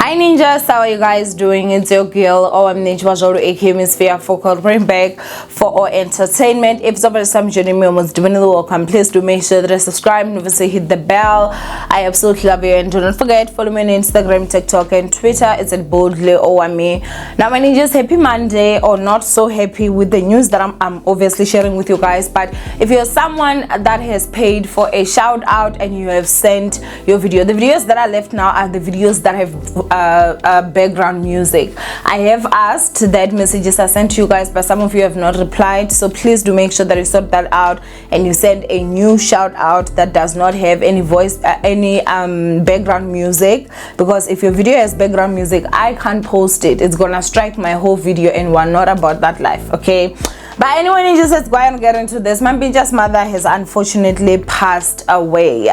Hi ninjas, how are you guys doing? It's your girl Owamie aka Miss Fear Focal, bring back for our entertainment. If it's the first time joining me, almost definitely welcome. Please do make sure that you subscribe and obviously hit the bell. I absolutely love you, and do not forget, follow me on Instagram, TikTok and Twitter. It's at boldly Owamie. Now my ninjas, happy Monday, or not so happy with the news that I'm obviously sharing with you guys. But if you're someone that has paid for a shout out and you have sent your video, the videos that are left now are the videos that have background music. I have asked that messages are sent to you guys, but some of you have not replied, so please do make sure that you sort that out and you send a new shout out that does not have any voice background music, because if your video has background music, I can't post it. It's gonna strike my whole video, and we're not about that life, okay? But anyway, ninjas, let's go and get into this. Mampintsha's mother has unfortunately passed away.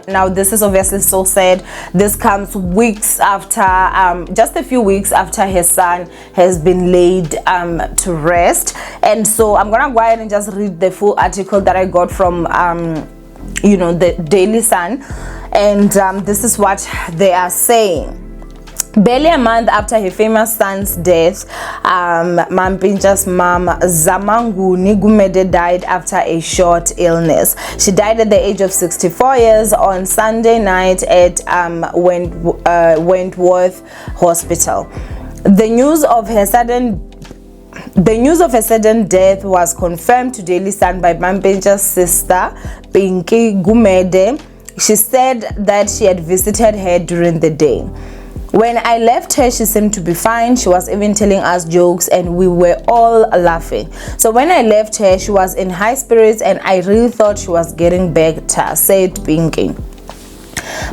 Now this is obviously so sad. This comes weeks after, just a few weeks after his son has been laid to rest. And so I'm gonna go ahead and just read the full article that I got from the Daily Sun, and this is what they are saying. Barely a month after her famous son's death, Mampintsha's mom, Zamanguni Gumede, died after a short illness. She died at the age of 64 years on Sunday night at Wentworth Hospital. The news of her sudden death was confirmed to Daily Sun by Mampintsha's sister, Pinky Gumede. She said that she had visited her during the day. When I left her, she seemed to be fine. She was even telling us jokes and we were all laughing. So when I left her, she was in high spirits and I really thought she was getting better, said Pinky.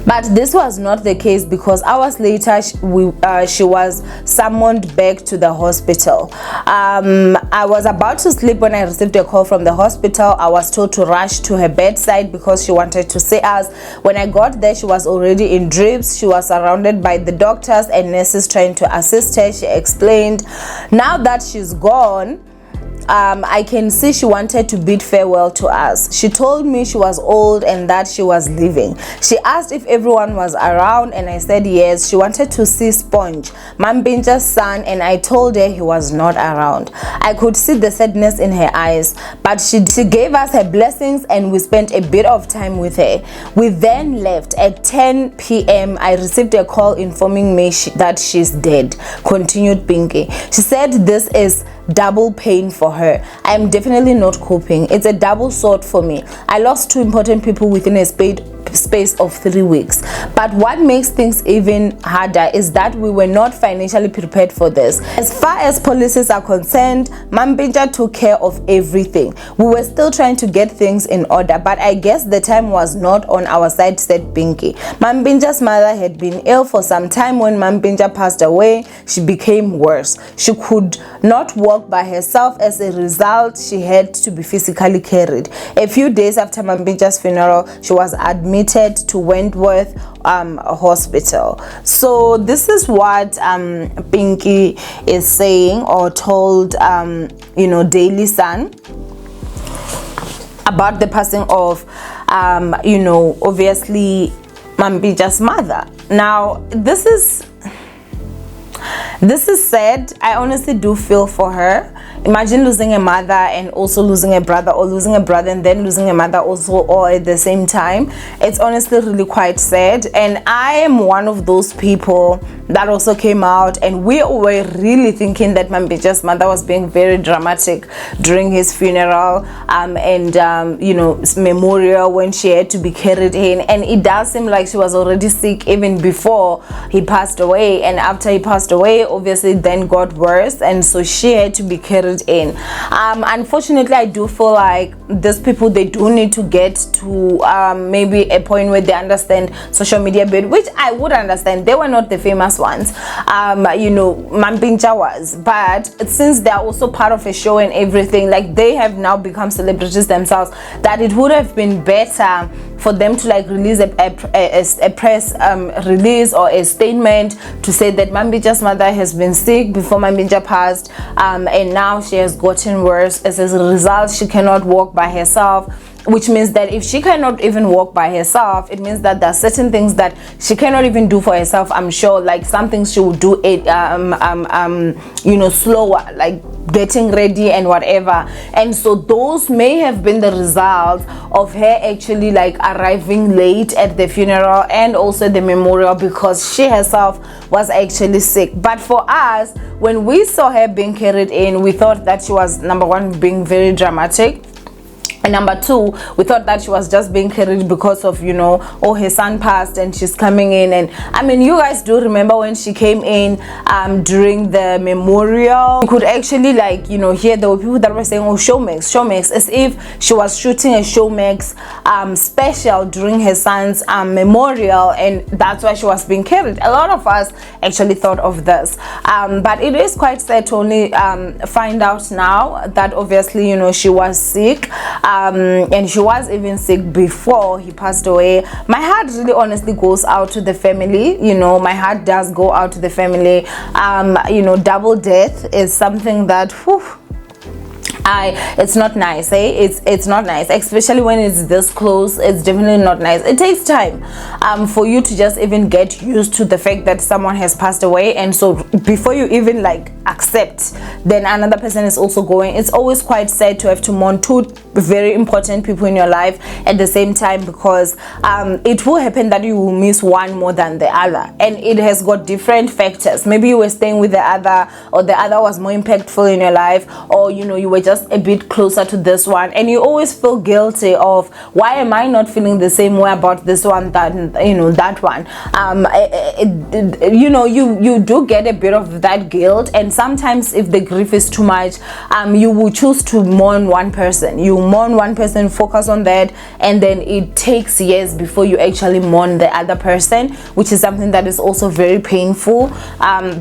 But this was not the case, because hours later she was summoned back to the hospital. I was about to sleep when I received a call from the hospital. I was told to rush to her bedside because she wanted to see us. When I got there, she was already in drips. She was surrounded by the doctors and nurses trying to assist her, she explained. Now that she's gone, I can see she wanted to bid farewell to us. She told me she was old and that she was leaving. She asked if everyone was around and I said yes. She wanted to see Sponge, Mampintsha's son, and I told her he was not around. I could see the sadness in her eyes, but she gave us her blessings and we spent a bit of time with her. We then left. At 10 p.m. I received a call informing me that she's dead, continued Pinky. She said this is double pain for her. I am definitely not coping. It's a double sword for me. I lost two important people within a space of 3 weeks. But what makes things even harder is that we were not financially prepared for this. As far as policies are concerned, Mampintsha took care of everything. We were still trying to get things in order, but I guess the time was not on our side, said Pinky. Mampintsha's mother had been ill for some time. When Mampintsha passed away, she became worse. She could not walk by herself. As a result, she had to be physically carried. A few days after Mampintsha's funeral, she was admitted to Wentworth Hospital. So this is what Pinky is saying, or told Daily Sun about the passing of obviously Mampintsha's mother. Now this is sad. I honestly do feel for her. Imagine losing a mother and also losing a brother, or losing a brother and then losing a mother also, all at the same time. It's honestly really quite sad, and I am one of those people that also came out, and we were really thinking that Mampintsha's mother was being very dramatic during his funeral memorial, when she had to be carried in. And it does seem like she was already sick even before he passed away, and after he passed away, obviously then got worse, and so she had to be carried in. Unfortunately, I do feel like these people, they do need to get to maybe a point where they understand social media bit, which I would understand. They were not the famous ones, Mampintsha was, but since they are also part of a show and everything, like they have now become celebrities themselves, that it would have been better for them to like release a press release or a statement to say that Mampintsha's mother has been sick before Mampintsha passed, and now she has gotten worse. As a result, she cannot walk by herself. which means that if she cannot even walk by herself, it means that there are certain things that she cannot even do for herself. I'm sure, like some things she will do it slower, like getting ready and whatever. And so those may have been the result of her actually like arriving late at the funeral and also the memorial, because she herself was actually sick. But for us, when we saw her being carried in, we thought that she was, number one, being very dramatic, and number two, we thought that she was just being carried because of, oh, her son passed and she's coming in. And I mean, you guys do remember when she came in during the memorial, you could actually like, hear there were people that were saying, oh, Showmax, as if she was shooting a Showmax special during her son's memorial, and that's why she was being carried. A lot of us actually thought of this, but it is quite sad to only find out now that obviously, she was sick. And she was even sick before he passed away. My heart really honestly goes out to the family. My heart does go out to the family. Double death is something that, whew, it's not nice, it's not nice, especially when it's this close. It's definitely not nice. It takes time for you to just even get used to the fact that someone has passed away, and so before you even like accept, then another person is also going. It's always quite sad to have to mourn two very important people in your life at the same time, because it will happen that you will miss one more than the other, and it has got different factors. Maybe you were staying with the other, or the other was more impactful in your life, or you were just a bit closer to this one, and you always feel guilty of, why am I not feeling the same way about this one than that one. You do get a bit of that guilt, and sometimes if the grief is too much, you will choose to mourn one person. You mourn one person, focus on that, and then it takes years before you actually mourn the other person, which is something that is also very painful,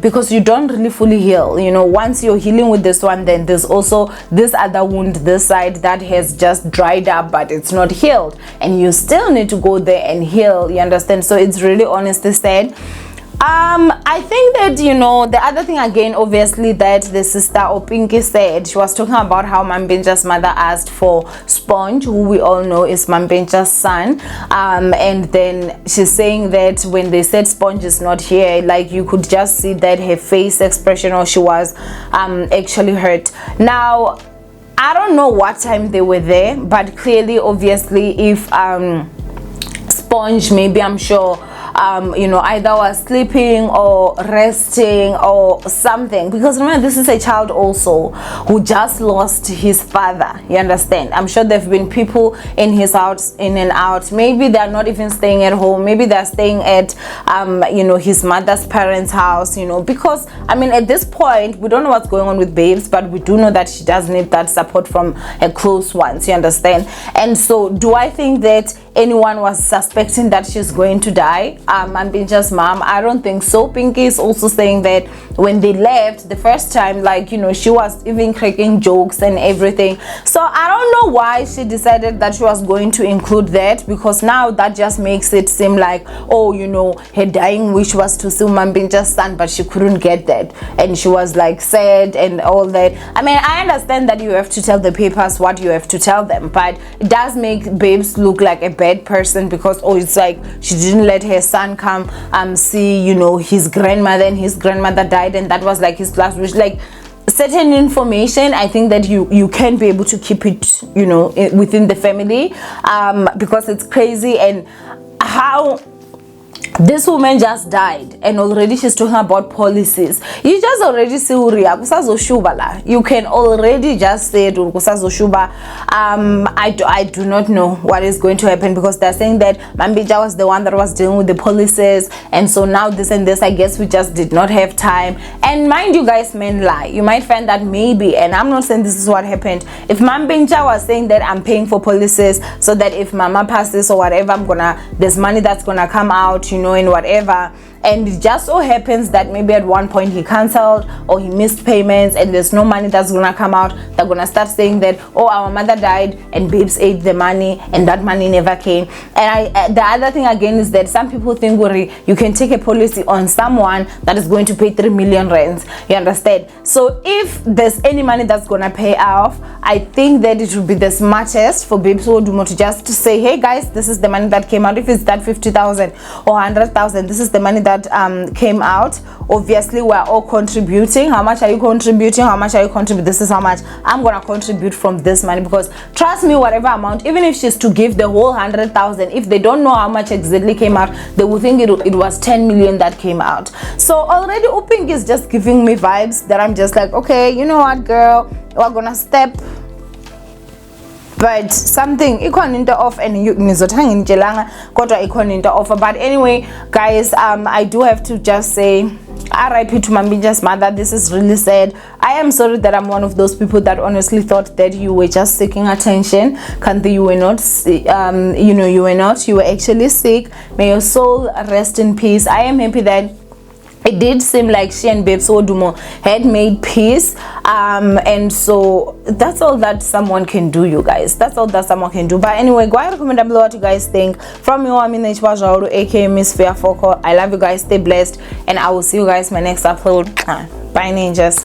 because you don't really fully heal. Once you're healing with this one, then there's also this other wound this side that has just dried up, but it's not healed, and you still need to go there and heal, you understand? So it's really honestly sad. I think that the other thing again, obviously, that the sister or Pinky said, she was talking about how Mampintsha's mother asked for Sponge, who we all know is Mampintsha's son, and then she's saying that when they said Sponge is not here, like you could just see that her face expression, or she was actually hurt. Now I don't know what time they were there, but clearly, obviously, if Sponge, maybe, I'm sure, either was sleeping or resting or something, because remember, this is a child also who just lost his father, you understand? I'm sure there have been people in his house in and out. Maybe they're not even staying at home, maybe they're staying at his mother's parents' house, because I mean, at this point we don't know what's going on with Babes, but we do know that she does need that support from her close ones, you understand? And so do I think that anyone was suspecting that she's going to die? Mampintsha's mom, I don't think so. Pinky is also saying that when they left the first time, like she was even cracking jokes and everything. So I don't know why she decided that she was going to include that, because now that just makes it seem like, oh, her dying wish was to see Mampintsha's son, but she couldn't get that, and she was like sad and all that. I mean, I understand that you have to tell the papers what you have to tell them, but it does make Babes look like a bad person, because it's like she didn't let her son come see his grandmother, and his grandmother died, and that was like his last wish. Like, certain information, I think that you can be able to keep it within the family, because it's crazy. And how this woman just died, and already she's talking about policies. You just already see Uriya kusazoshuba la. You can already just say it kusazoshuba. I do not know what is going to happen, because they're saying that Mampintsha was the one that was dealing with the policies, and so now this and this. I guess we just did not have time. And mind you guys, men lie. You might find that maybe, and I'm not saying this is what happened, if Mampintsha was saying that I'm paying for policies so that if Mama passes or whatever, there's money that's gonna come out, and whatever, and it just so happens that maybe at one point he cancelled or he missed payments and there's no money that's gonna come out, they're gonna start saying that, oh, our mother died and babes ate the money and that money never came. And the other thing again is that some people think, you can take a policy on someone that is going to pay 3 million rands, you understand? So if there's any money that's gonna pay off, I think that it would be the smartest for Babes Wodumo to just say, hey guys, this is the money that came out. If it's that 50,000 or 100,000, this is the money that came out. Obviously we're all contributing. How much are you contributing? How much are you contributing? This is how much I'm gonna contribute from this money, because trust me, whatever amount, even if she's to give the whole 100,000, if they don't know how much exactly came out, they will think it was 10 million that came out. So already Uping is just giving me vibes that I'm just like, okay, you know what, girl, we're gonna step, but something ikhona into off and ngizothanga ngitshelanga kodwa ikhona into off. But anyway guys, I do have to just say RIP to Mampintsha's mother. This is really sad. I am sorry that I'm one of those people that honestly thought that you were just seeking attention. Kanti, you were not, you were not, you were actually sick. May your soul rest in peace. I am happy that it did seem like she and Babes Wodumo had made peace, and so that's all that someone can do, you guys. That's all that someone can do. But anyway, go ahead and comment down below what you guys think. From Owamie, aka Miss Fair Foko. I love you guys, stay blessed, and I will see you guys in my next upload. Bye ninjas.